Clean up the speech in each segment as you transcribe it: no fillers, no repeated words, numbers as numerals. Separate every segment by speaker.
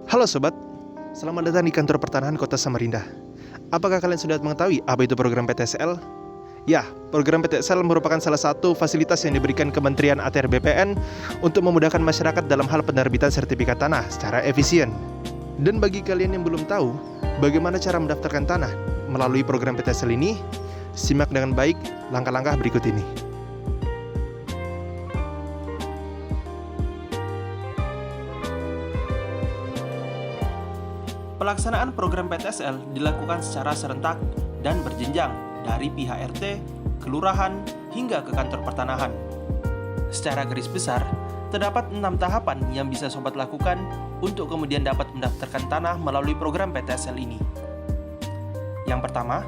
Speaker 1: Halo sobat, selamat datang di kantor pertanahan Kota Samarinda. Apakah kalian sudah mengetahui apa itu program PTSL? Ya, program PTSL merupakan salah satu fasilitas yang diberikan Kementerian ATR BPN untuk memudahkan masyarakat dalam hal penerbitan sertifikat tanah secara efisien. Dan bagi kalian yang belum tahu bagaimana cara mendaftarkan tanah melalui program PTSL ini, simak dengan baik langkah-langkah berikut ini.
Speaker 2: Pelaksanaan program PTSL dilakukan secara serentak dan berjenjang dari pihak RT, kelurahan, hingga ke kantor pertanahan. Secara garis besar, terdapat 6 tahapan yang bisa sobat lakukan untuk kemudian dapat mendaftarkan tanah melalui program PTSL ini. Yang pertama,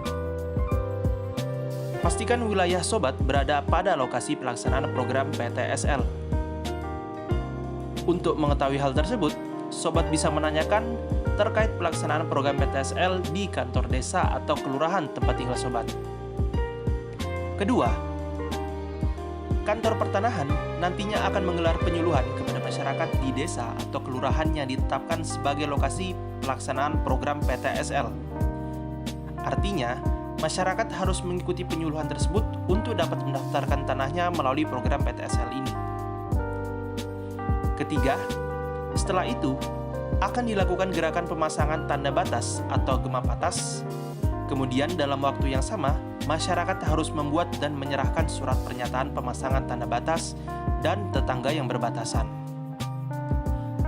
Speaker 2: pastikan wilayah sobat berada pada lokasi pelaksanaan program PTSL. Untuk mengetahui hal tersebut, sobat bisa menanyakan terkait pelaksanaan program PTSL di kantor desa atau kelurahan tempat tinggal sobat. Kedua, kantor pertanahan nantinya akan menggelar penyuluhan kepada masyarakat di desa atau kelurahan yang ditetapkan sebagai lokasi pelaksanaan program PTSL. Artinya, masyarakat harus mengikuti penyuluhan tersebut untuk dapat mendaftarkan tanahnya melalui program PTSL ini. Ketiga, setelah itu akan dilakukan gerakan pemasangan tanda batas atau gema batas. Kemudian dalam waktu yang sama, masyarakat harus membuat dan menyerahkan surat pernyataan pemasangan tanda batas dan tetangga yang berbatasan.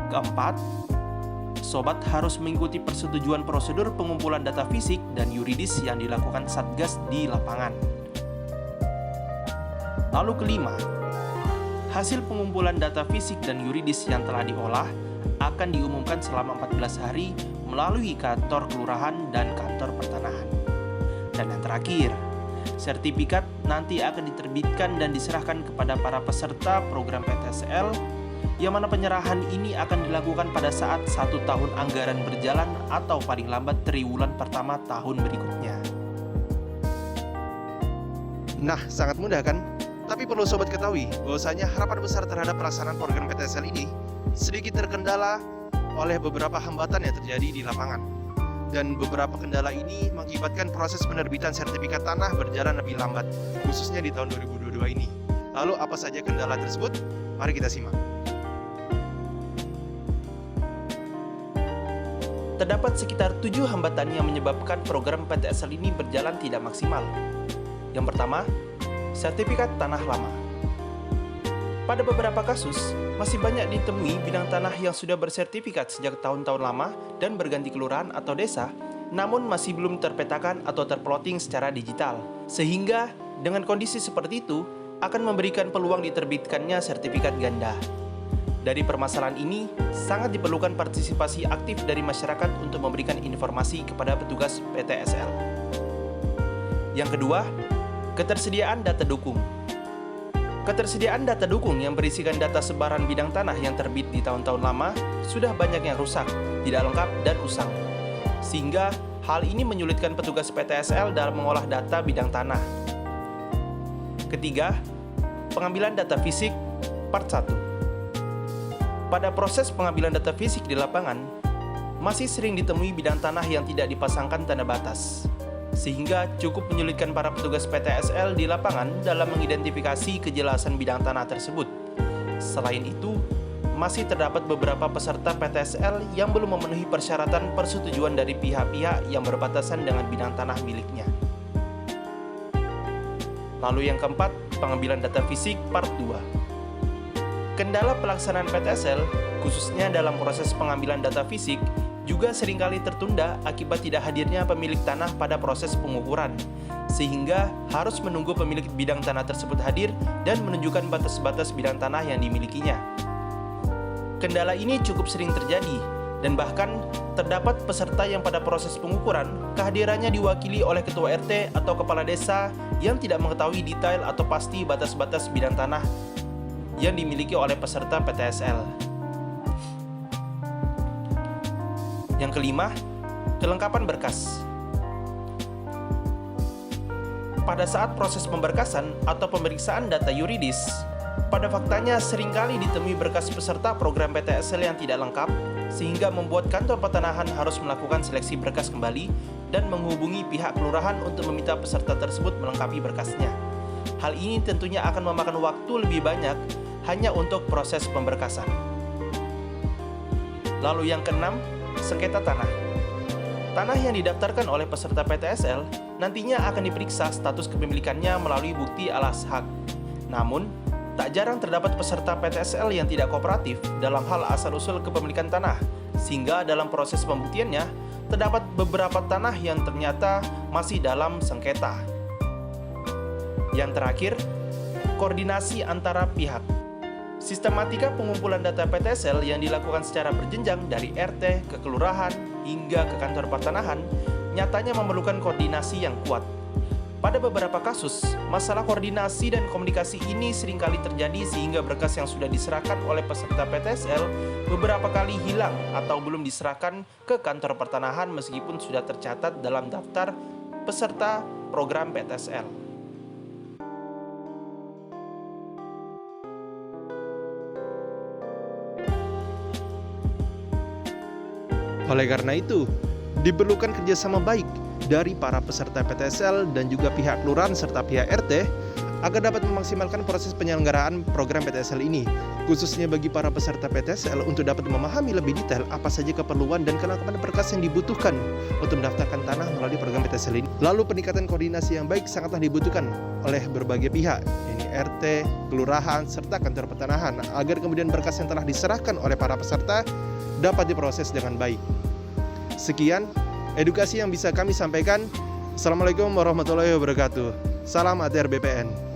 Speaker 2: Keempat, sobat harus mengikuti persetujuan prosedur pengumpulan data fisik dan yuridis yang dilakukan Satgas di lapangan. Lalu kelima, hasil pengumpulan data fisik dan yuridis yang telah diolah akan diumumkan selama 14 hari melalui kantor kelurahan dan kantor pertanahan. Dan yang terakhir, sertifikat nanti akan diterbitkan dan diserahkan kepada para peserta program PTSL, yang mana penyerahan ini akan dilakukan pada saat 1 tahun anggaran berjalan atau paling lambat triwulan pertama tahun berikutnya.
Speaker 1: Nah, sangat mudah kan? Tapi perlu sobat ketahui bahwasanya harapan besar terhadap pelaksanaan program PTSL ini sedikit terkendala oleh beberapa hambatan yang terjadi di lapangan. Dan beberapa kendala ini mengakibatkan proses penerbitan sertifikat tanah berjalan lebih lambat, khususnya di tahun 2022 ini. Lalu apa saja kendala tersebut? Mari kita simak.
Speaker 2: Terdapat sekitar 7 hambatan yang menyebabkan program PTSL ini berjalan tidak maksimal. Yang pertama, sertifikat tanah lama. Pada beberapa kasus, masih banyak ditemui bidang tanah yang sudah bersertifikat sejak tahun-tahun lama dan berganti kelurahan atau desa, namun masih belum terpetakan atau terplotting secara digital. Sehingga, dengan kondisi seperti itu, akan memberikan peluang diterbitkannya sertifikat ganda. Dari permasalahan ini, sangat diperlukan partisipasi aktif dari masyarakat untuk memberikan informasi kepada petugas PTSL. Yang kedua, ketersediaan data dukung. Ketersediaan data dukung yang berisikan data sebaran bidang tanah yang terbit di tahun-tahun lama sudah banyak yang rusak, tidak lengkap, dan usang. Sehingga hal ini menyulitkan petugas PTSL dalam mengolah data bidang tanah. Ketiga, pengambilan data fisik part 1. Pada proses pengambilan data fisik di lapangan, masih sering ditemui bidang tanah yang tidak dipasangkan tanda batas, sehingga cukup menyulitkan para petugas PTSL di lapangan dalam mengidentifikasi kejelasan bidang tanah tersebut. Selain itu, masih terdapat beberapa peserta PTSL yang belum memenuhi persyaratan persetujuan dari pihak-pihak yang berbatasan dengan bidang tanah miliknya. Lalu yang keempat, pengambilan data fisik part 2. Kendala pelaksanaan PTSL, khususnya dalam proses pengambilan data fisik, juga seringkali tertunda akibat tidak hadirnya pemilik tanah pada proses pengukuran, sehingga harus menunggu pemilik bidang tanah tersebut hadir dan menunjukkan batas-batas bidang tanah yang dimilikinya. Kendala ini cukup sering terjadi, dan bahkan terdapat peserta yang pada proses pengukuran kehadirannya diwakili oleh ketua RT atau kepala desa yang tidak mengetahui detail atau pasti batas-batas bidang tanah yang dimiliki oleh peserta PTSL. Yang kelima, kelengkapan berkas. Pada saat proses pemberkasan atau pemeriksaan data yuridis, pada faktanya seringkali ditemui berkas peserta program PTSL yang tidak lengkap, sehingga membuat kantor pertanahan harus melakukan seleksi berkas kembali dan menghubungi pihak kelurahan untuk meminta peserta tersebut melengkapi berkasnya. Hal ini tentunya akan memakan waktu lebih banyak hanya untuk proses pemberkasan. Lalu yang keenam, sengketa tanah. Tanah yang didaftarkan oleh peserta PTSL nantinya akan diperiksa status kepemilikannya melalui bukti alas hak. Namun, tak jarang terdapat peserta PTSL yang tidak kooperatif dalam hal asal-usul kepemilikan tanah, sehingga dalam proses pembuktiannya terdapat beberapa tanah yang ternyata masih dalam sengketa. Yang terakhir, koordinasi antara pihak. Sistematika pengumpulan data PTSL yang dilakukan secara berjenjang dari RT ke kelurahan hingga ke kantor pertanahan nyatanya memerlukan koordinasi yang kuat. Pada beberapa kasus, masalah koordinasi dan komunikasi ini seringkali terjadi sehingga berkas yang sudah diserahkan oleh peserta PTSL beberapa kali hilang atau belum diserahkan ke kantor pertanahan meskipun sudah tercatat dalam daftar peserta program PTSL.
Speaker 1: Oleh karena itu, diperlukan kerjasama baik dari para peserta PTSL dan juga pihak kelurahan serta pihak RT agar dapat memaksimalkan proses penyelenggaraan program PTSL ini, khususnya bagi para peserta PTSL untuk dapat memahami lebih detail apa saja keperluan dan kelengkapan berkas yang dibutuhkan untuk mendaftarkan tanah melalui program PTSL ini. Lalu peningkatan koordinasi yang baik sangatlah dibutuhkan oleh berbagai pihak, ini RT, kelurahan, serta kantor pertanahan, agar kemudian berkas yang telah diserahkan oleh para peserta dapat diproses dengan baik. Sekian edukasi yang bisa kami sampaikan. Assalamualaikum warahmatullahi wabarakatuh. Salam ATR BPN.